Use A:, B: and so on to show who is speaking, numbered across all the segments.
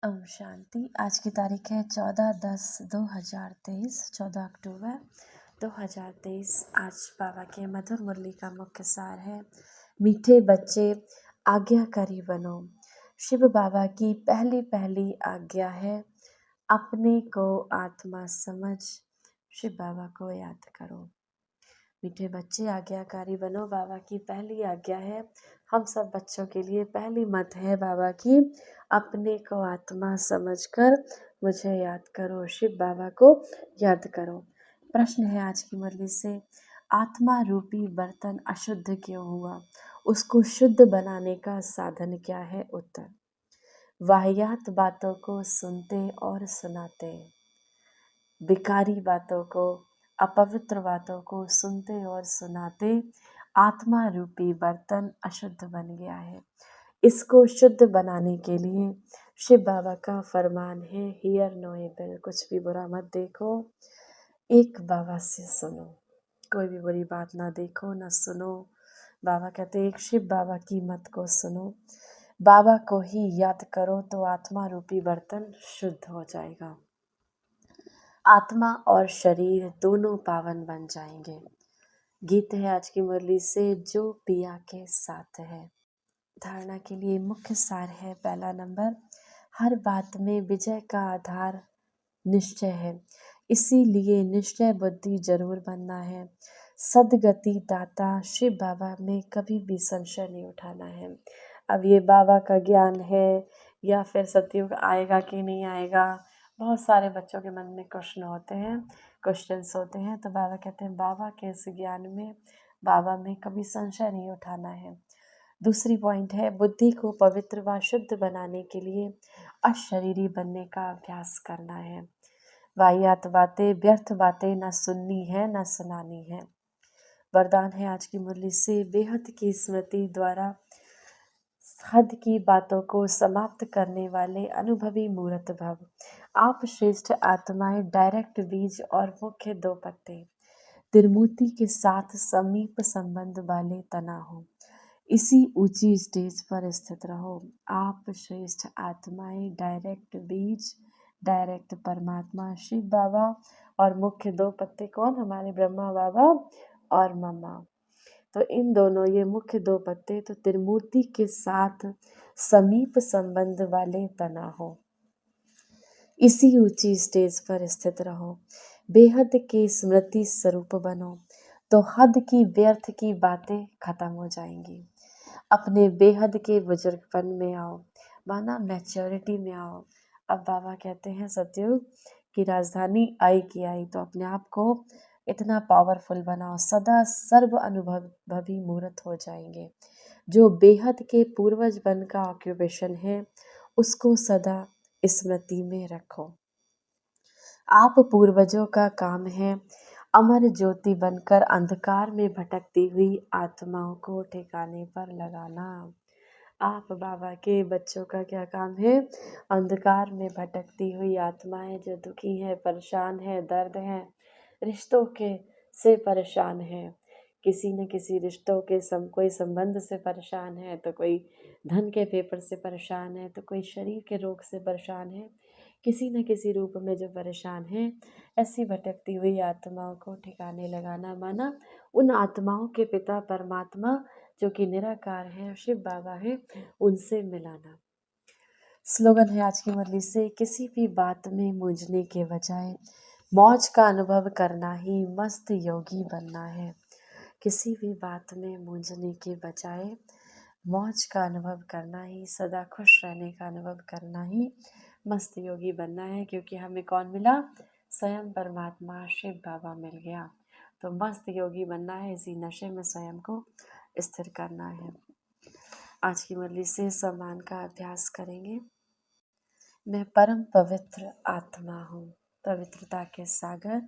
A: ओम शांति। आज की तारीख है 14/10/2023, 14 अक्टूबर 2023। आज बाबा के मधुर मुरली का मुख्य सार है, मीठे बच्चे आज्ञाकारी बनो। शिव बाबा की पहली पहली आज्ञा है, अपने को आत्मा समझ। शिव बाबा को याद करो। मीठे बच्चे आज्ञाकारी बनो बाबा की पहली आज्ञा है। हम सब बच्चों के लिए पहली मत है बाबा की, अपने को आत्मा समझकर मुझे याद करो। शिव बाबा को याद करो। प्रश्न है आज की मुरली से, आत्मा रूपी बर्तन अशुद्ध क्यों हुआ? उसको शुद्ध बनाने का साधन क्या है? उत्तर, वाहियात बातों को सुनते और सुनाते, विकारी बातों को, अपवित्र बातों को सुनते और सुनाते आत्मा रूपी बर्तन अशुद्ध बन गया है। इसको शुद्ध बनाने के लिए शिव बाबा का फरमान है, हियर नो इविल, कुछ भी बुरा मत देखो, एक बाबा से सुनो। कोई भी बुरी बात ना देखो ना सुनो। बाबा कहते हैं एक शिव बाबा की मत को सुनो, बाबा को ही याद करो तो आत्मा रूपी बर्तन शुद्ध हो जाएगा। आत्मा और शरीर दोनों पावन बन जाएंगे। गीत है आज की मुरली से, जो पिया के साथ है। धारणा के लिए मुख्य सार है, पहला नंबर, हर बात में विजय का आधार निश्चय है, इसीलिए निश्चय बुद्धि जरूर बनना है। सदगति दाता शिव बाबा में कभी भी संशय नहीं उठाना है। अब ये बाबा का ज्ञान है या फिर सतयुग आएगा कि नहीं आएगा, बहुत सारे बच्चों के मन में क्वेश्चंस होते हैं। तो बाबा कहते हैं बाबा के इस ज्ञान में, बाबा में कभी संशय नहीं उठाना है। दूसरी पॉइंट है, बुद्धि को पवित्र व शुद्ध बनाने के लिए अशरीरी बनने का अभ्यास करना है। वाहियात बातें, व्यर्थ बातें न सुननी है न सुनानी है। वरदान है आज की मुरली से, बेहद की स्मृति द्वारा हद की बातों को समाप्त करने वाले अनुभवी मूर्त भव। आप श्रेष्ठ आत्माएं डायरेक्ट बीज और मुख्य दो पत्ते त्रिमूर्ति के साथ समीप संबंध वाले तना हो, इसी ऊंची स्टेज पर स्थित रहो। आप श्रेष्ठ आत्माएं डायरेक्ट बीज, डायरेक्ट परमात्मा शिव बाबा और मुख्य दो पत्ते कौन? हमारे ब्रह्मा बाबा और मम्मा। तो इन दोनों, ये मुख्य दो पत्ते तो त्रिमूर्ति के साथ समीप संबंध वाले तना हो, इसी ऊंची स्टेज पर स्थित रहो। बेहद के स्मृति स्वरूप बनो तो हद की व्यर्थ की बातें खत्म हो जाएंगी। अपने बेहद के बुजुर्गपन में आओ, माना मैच्योरिटी में आओ। अब बाबा कहते हैं सतयुग की राजधानी आई की आई, तो अपने आप को इतना पावरफुल बनाओ, सदा सर्व अनुभवी मूर्त हो जाएंगे। जो बेहद के पूर्वज बन का ऑक्यूपेशन है उसको सदा स्मृति में रखो। आप पूर्वजों का काम है अमर ज्योति बनकर अंधकार में भटकती हुई आत्माओं को ठिकाने पर लगाना। आप बाबा के बच्चों का क्या काम है? अंधकार में भटकती हुई आत्माएं जो दुखी है, परेशान है, दर्द है, रिश्तों के से परेशान है, किसी न किसी रिश्तों के कोई संबंध से परेशान है, तो कोई धन के पेपर से परेशान है, तो कोई शरीर के रोग से परेशान है, किसी न किसी रूप में जो परेशान है, ऐसी भटकती हुई आत्माओं को ठिकाने लगाना, माना उन आत्माओं के पिता परमात्मा जो कि निराकार है, शिव बाबा है, उनसे मिलाना। स्लोगन है आज की मुरली से, किसी भी बात में मूंझने के बजाय मौज का अनुभव करना ही मस्त योगी बनना है। किसी भी बात में मूंझने के बजाय मौज का अनुभव करना ही, सदा खुश रहने का अनुभव करना ही मस्त योगी बनना है। क्योंकि हमें कौन मिला? स्वयं परमात्मा शिव बाबा मिल गया। तो मस्त योगी बनना है, इसी नशे में स्वयं को स्थिर करना है। आज की मुरली से सम्मान का अभ्यास करेंगे। मैं परम पवित्र आत्मा हूँ, पवित्रता के सागर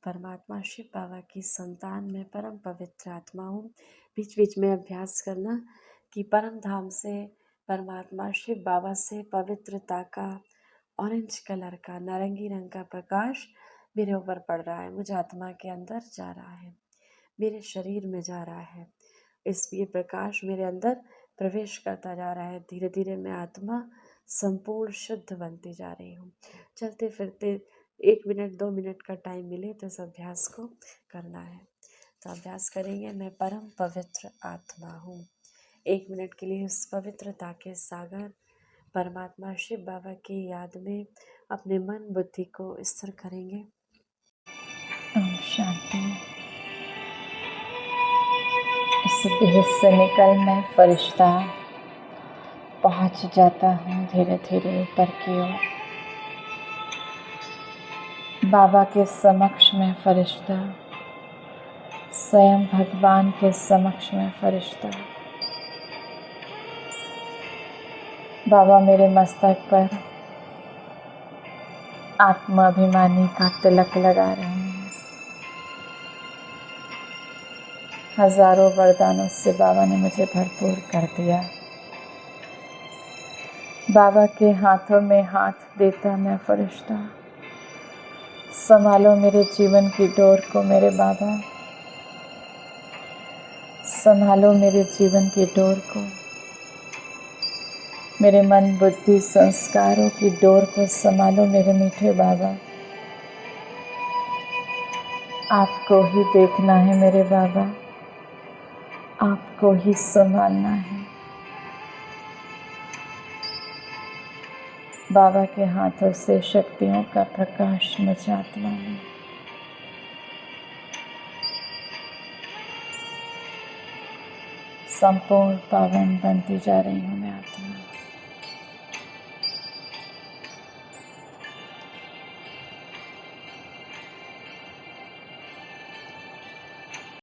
A: परमात्मा शिव बाबा की संतान में परम पवित्र आत्मा हूँ। बीच बीच में अभ्यास करना कि परम धाम से, परमात्मा शिव बाबा से पवित्रता का ऑरेंज कलर का, नारंगी रंग का प्रकाश मेरे ऊपर पड़ रहा है, मुझे आत्मा के अंदर जा रहा है, मेरे शरीर में जा रहा है। ये प्रकाश मेरे अंदर प्रवेश करता जा रहा है। धीरे धीरे मैं आत्मा संपूर्ण शुद्ध बनती जा रही हूँ। चलते फिरते 1 मिनट 2 मिनट का टाइम मिले तो इस अभ्यास को करना है। तो अभ्यास करेंगे। मैं परम पवित्र आत्मा हूँ। 1 मिनट के लिए उस पवित्रता के सागर परमात्मा शिव बाबा की याद में अपने मन बुद्धि को स्थिर करेंगे।
B: ओम शांति। इस देह से निकल मैं फरिश्ता पहुंच जाता हूँ धीरे धीरे ऊपर की ओर। बाबा के समक्ष में फरिश्ता, स्वयं भगवान के समक्ष में फरिश्ता। बाबा मेरे मस्तक पर आत्माभिमानी का तिलक लगा रहे हैं। हजारों वरदानों से बाबा ने मुझे भरपूर कर दिया। बाबा के हाथों में हाथ देता मैं फरिश्ता। संभालो मेरे जीवन की डोर को मेरे बाबा, संभालो मेरे जीवन की डोर को, मेरे मन बुद्धि संस्कारों की डोर को संभालो मेरे मीठे बाबा। आपको ही देखना है मेरे बाबा, आपको ही संभालना है। बाबा के हाथों से शक्तियों का प्रकाश मुझ आत्मा में। संपूर्ण पावन बनती जा रही हूँ